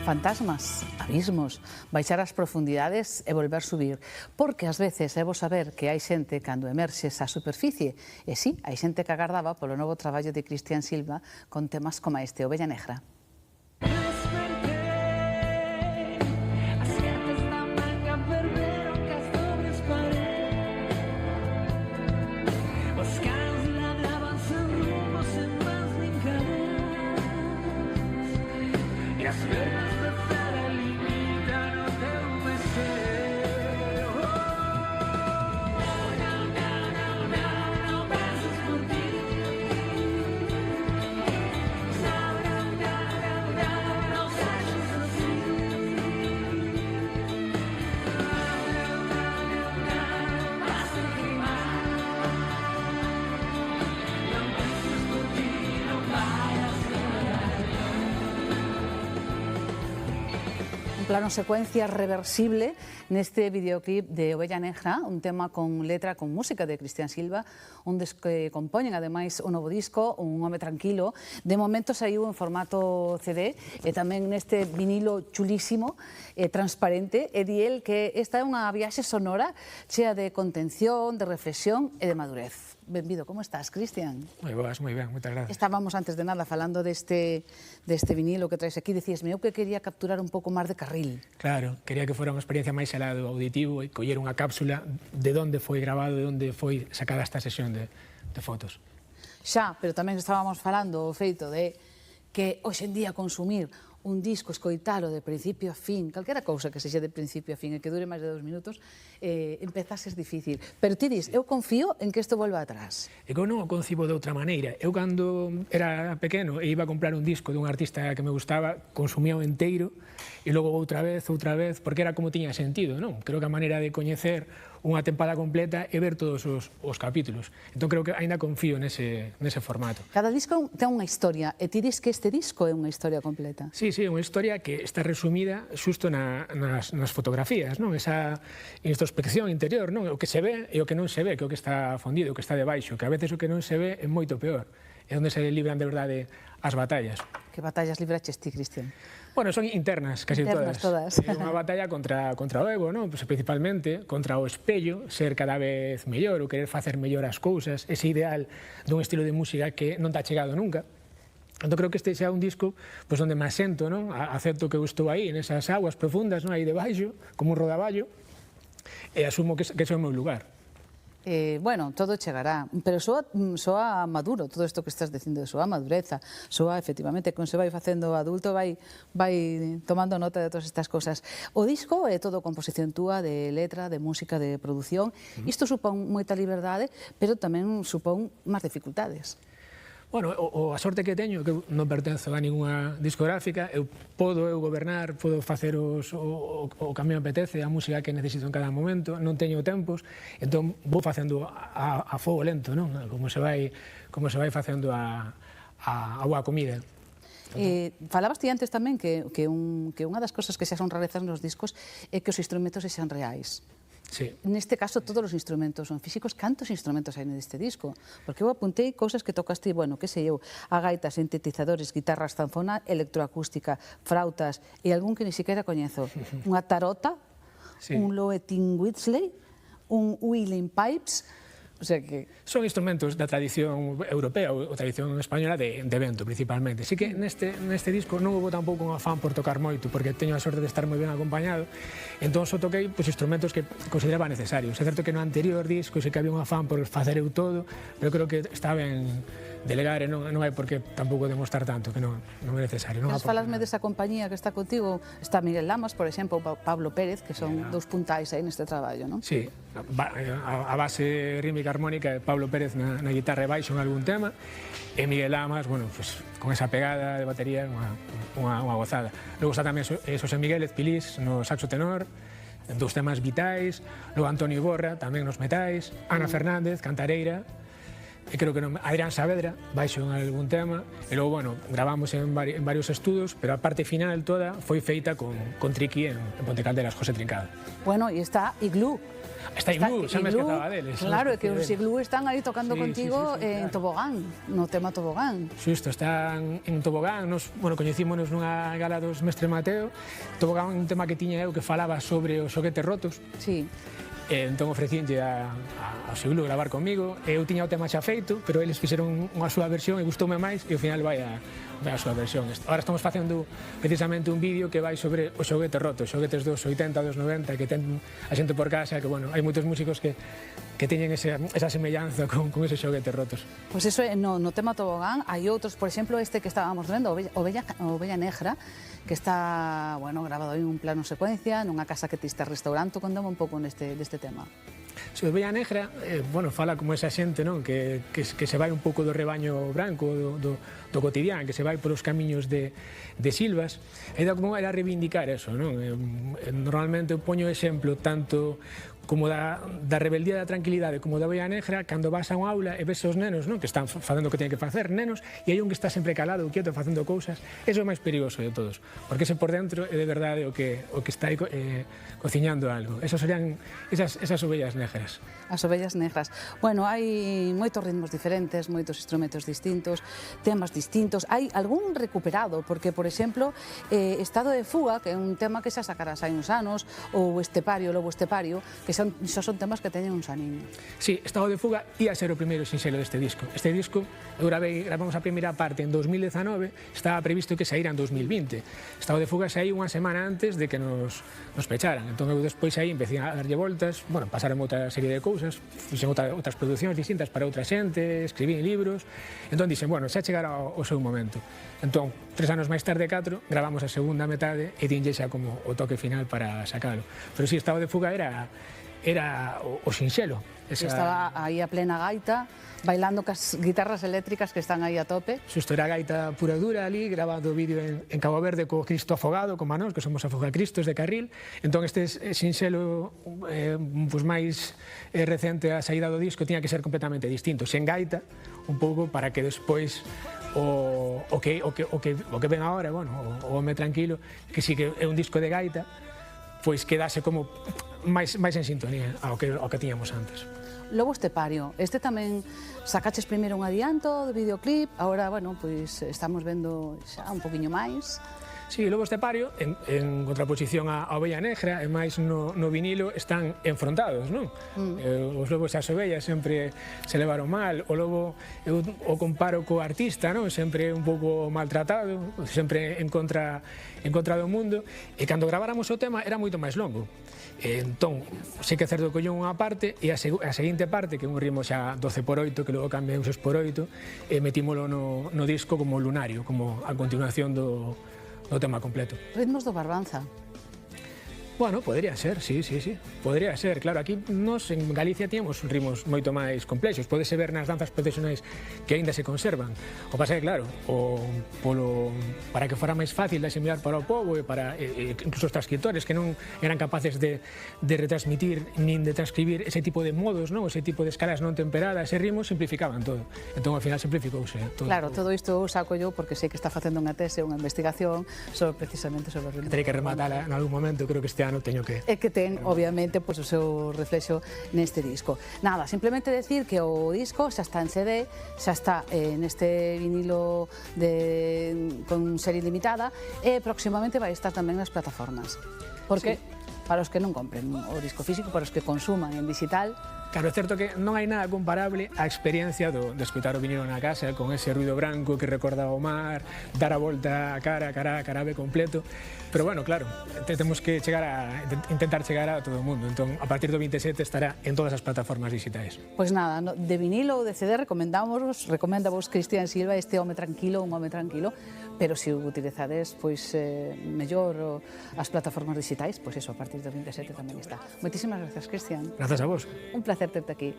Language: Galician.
Fantasmas, abismos, baixar as profundidades e volver subir. Porque ás veces é bo saber que hai xente cando emerxes á superficie. E sí, hai xente que agardaba polo novo traballo de Cristian Silva con temas como este, Ovella Negra. Plano secuencia reversible neste videoclip de Ovella Negra, un tema con letra, con música de Cristian Silva, onde que compoñen ademais o novo disco, Un home tranquilo. De momento saiu en formato CD e tamén neste vinilo chulísimo e transparente, e di el que esta é unha viaxe sonora chea de contención, de reflexión e de madurez. Benvido, como estás, Cristian? Moi boas, moi ben, moitas gracias. Estábamos antes de nada falando deste vinilo que traes aquí, decíasme eu que quería capturar un pouco máis de carril. Claro, quería que fora unha experiencia máis alá do auditivo e coller unha cápsula de onde foi grabado, de onde foi sacada esta sesión de fotos. Xa, pero tamén estábamos falando o feito de que hoxe en día consumir un disco, escoitalo de principio a fin, calquera cousa que sexa de principio a fin e que dure máis de 2 minutos, empeza a ser difícil. Pero ti dis, eu confío en que isto volva atrás. E eu non o concibo de outra maneira. Eu, cando era pequeno e iba a comprar un disco dun artista que me gustaba, consumía o enteiro e logo outra vez, porque era como tiña sentido, non? Creo que a maneira de coñecer unha tempada completa e ver todos os capítulos. Entón creo que aínda confío nese formato. Cada disco ten unha historia, e ti dis que este disco é unha historia completa. Sí, é unha historia que está resumida xusto nas fotografías, non? Esa introspección interior, non? O que se ve e o que non se ve, que é o que está fondido, o que está debaixo, que a veces o que non se ve é moito peor. É onde se libran de verdade as batallas. Que batallas libraches ti, Cristian? Bueno, son internas, casi todas. É unha batalla contra o ego, non? Pues, principalmente contra o espello, ser cada vez mellor, ou querer facer mellor as cousas, ese ideal dun estilo de música que non te ha chegado nunca. Entón creo que este xa é un disco pues, onde me asento, non? Acepto que eu estou aí, nesas aguas profundas, non? Aí debaixo, como un rodaballo, e asumo que ese é o meu lugar. Bueno, todo chegará, pero soa maduro todo isto que estás dicindo, soa madureza, soa efectivamente, como se vai facendo adulto, vai tomando nota de todas estas cosas. O disco é todo composición túa, de letra, de música, de produción. Isto supón moita liberdade, pero tamén supón máis dificultades. Bueno, a sorte que teño, que eu non pertenzo a ninguna discográfica, eu podo gobernar, podo facer o que a mí me apetece, a música que necesito en cada momento, non teño tempos, entón vou facendo a fogo lento, non? Como se vai facendo a boa comida. Falabas ti antes tamén que unha das cosas que xa son rarezas nos discos é que os instrumentos sexan reais. Sí. Neste caso, todos os instrumentos son físicos. Cantos instrumentos hai neste disco? Porque eu apuntei cousas que tocaste, bueno, que sei eu, a gaita, sintetizadores, guitarras, zanfona, electroacústica, frautas e algún que ni siquiera coñezo. Unha tarota, un Loeting Whitsley, un Wheeling Pipes. O sea que... Son instrumentos da tradición europea ou tradición española de vento, principalmente. Así que neste disco non houve tampouco un afán por tocar moito, porque teño a sorte de estar moi ben acompañado. Entón, só toquei instrumentos que consideraba necesarios. É certo que no anterior disco sei que había un afán por facer eu todo, pero creo que está ben delegar e non hai por que tampouco demostrar tanto, que non é necesario. Falasme desa compañía que está contigo, está Miguel Lamas, por exemplo, Pablo Pérez, que son dous puntais aí neste traballo, non? Sí, a base rítmica armónica é Pablo Pérez na guitarra e baixo en algún tema, e Miguel Lamas, bueno, pues, con esa pegada de batería, unha gozada. Logo está tamén Xosé Miguel Ezpilís no saxo tenor, dos temas vitais, logo Antonio Iborra, tamén nos metais, Ana Fernández, cantareira, e creo que non, Adrián Saavedra baixo en algún tema, e logo, bueno, gravamos en varios estudos, pero a parte final toda foi feita con Triqui en Ponte Caldelas, José Trincado. Bueno, e está Iglú. Está Iglú, xa me esquezaba deles. Claro, é que os Iglú están aí tocando contigo en Tobogán, no tema Tobogán. Xusto, están en Tobogán, nos, bueno, coñecímonos nunha gala dos Mestre Mateo. Tobogán é un tema que tiña eu que falaba sobre os xoguetes rotos. Sí. Entón ofrecínlle ao seu Iglú gravar comigo. Eu tiña o tema xa feito, pero eles fixeron unha súa versión e gustoume máis e ao final vai a súa versión. Ahora estamos facendo precisamente un vídeo que vai sobre os xoguetes rotos, xoguetes dos 80, dos 90, que ten a xente por casa, que, bueno, hai moitos músicos que teñen esa semellanza con esos xoguetes rotos. Pois iso é no tema Tobogán. Hai outros, por exemplo, este que estábamos vendo, Ovella Negra, que está, bueno, grabado aí un plano secuencia nunha casa que te está restaurando. Contame un pouco deste tema. Se Ovella Negra, bueno, fala como esa xente, non? Que se vai un pouco do rebaño branco, do cotidián, que se vai polos camiños de silvas. E dá como era reivindicar eso, non? Normalmente eu poño exemplo tanto como da rebeldía da tranquilidade como da Ovella Negra, cando vas a unha aula e ves os nenos, non? Que están facendo o que teñen que facer, nenos, e hai un que está sempre calado, quieto, facendo cousas. Eso é o máis perigoso de todos, porque ese por dentro é de verdade o que está aí cociñando algo. Esas serían esas ovellas negras. As ovellas negras. Bueno, hai moitos ritmos diferentes, moitos instrumentos distintos, temas distintos. Hai algún recuperado, porque, por exemplo, Estado de Fuga, que é un tema que xa sacarás hai uns anos, ou Estepario, Lobo Estepario, que xa son temas que teñen uns aniños. Sí, Estado de Fuga ia ser o primeiro sinxelo deste disco. Este disco, gravamos a primeira parte en 2019, estaba previsto que saíra en 2020. Estado de Fuga saí unha semana antes de que nos pecharan. Entón eu despois aí empecé a darlle voltas, bueno, pasaron outra serie de cousas, fixen outras producións distintas para outra xente, escribín libros, entón dixen, bueno, xa chegará o seu momento. Entón, 3 anos máis tarde, 4, gravamos a segunda metade e dinlle xa como o toque final para sacalo. Pero si, Estado de Fuga era o sinxelo. Estaba aí a plena gaita, bailando cas guitarras eléctricas que están aí a tope. Xusto, era gaita pura dura ali, grabando o vídeo en Cabo Verde co Cristo afogado, con Manós, que somos afogacristos de carril. Entón, este sinxelo máis recente a saída do disco tiña que ser completamente distinto, sen gaita, un pouco para que despois o que ven agora, bueno, o Home Tranquilo, que sí que é un disco de gaita, pois quedase como máis en sintonía ao que tiñamos antes. Lobo Estepario, este tamén sacaches primeiro un adianto do videoclip, agora, bueno, pois estamos vendo xa un poquinho máis. Sí, o Lobo Estepario, en contraposición a Ovella Negra, e máis no vinilo, están enfrontados, non? Os lobos e as ovellas sempre se levaron mal, o lobo eu o comparo co artista, non? Sempre un pouco maltratado, sempre en contra do mundo, e cando graváramos o tema era moito máis longo. Entón, sei que é certo que collón unha parte, e a seguinte parte, que é un ritmo xa 12x8, que logo cambia un 6x8, metímolo no disco como lunario, como a continuación do tema completo. Ritmos do Barbanza. Bueno, podría ser, sí. Podría ser, claro. Aquí nos en Galicia temos ritmos moito máis complexos. Podese ver nas danzas profesionais que aínda se conservan. O pasa é, claro, para que fora máis fácil de asimilar para o povo e para incluso os transcriptores que non eran capaces de retransmitir nin de transcribir ese tipo de modos, non? Ese tipo de escalas non temperadas, ese ritmo simplificaban todo. Entón, ao final, simplificouse todo. Claro, todo isto saco yo porque sei que está facendo unha tese, unha investigación precisamente sobre o ritmo. Terei que rematala en algún momento, creo que este ano teño que... É que ten, obviamente, o seu reflexo neste disco. Nada, simplemente decir que o disco xa está en CD, xa está neste vinilo con serie limitada e próximamente vai estar tamén nas plataformas. Porque, para os que non compren o disco físico, para os que consuman en digital... Claro, é certo que non hai nada comparable á experiencia de escutar o vinilo na casa con ese ruido branco que recorda o mar, dar a volta a cara B completo, pero bueno, claro, temos que intentar chegar a todo o mundo, entón a partir do 27 estará en todas as plataformas digitais. Pois nada, de vinilo ou de CD recomendámosvos Cristian Silva, este Home Tranquilo, un home tranquilo, pero se o utilizades pois mellor as plataformas digitais, pois eso, a partir do 27 tamén está. Moitísimas gracias, Cristian. Grazas a vos. Un placer terte aquí.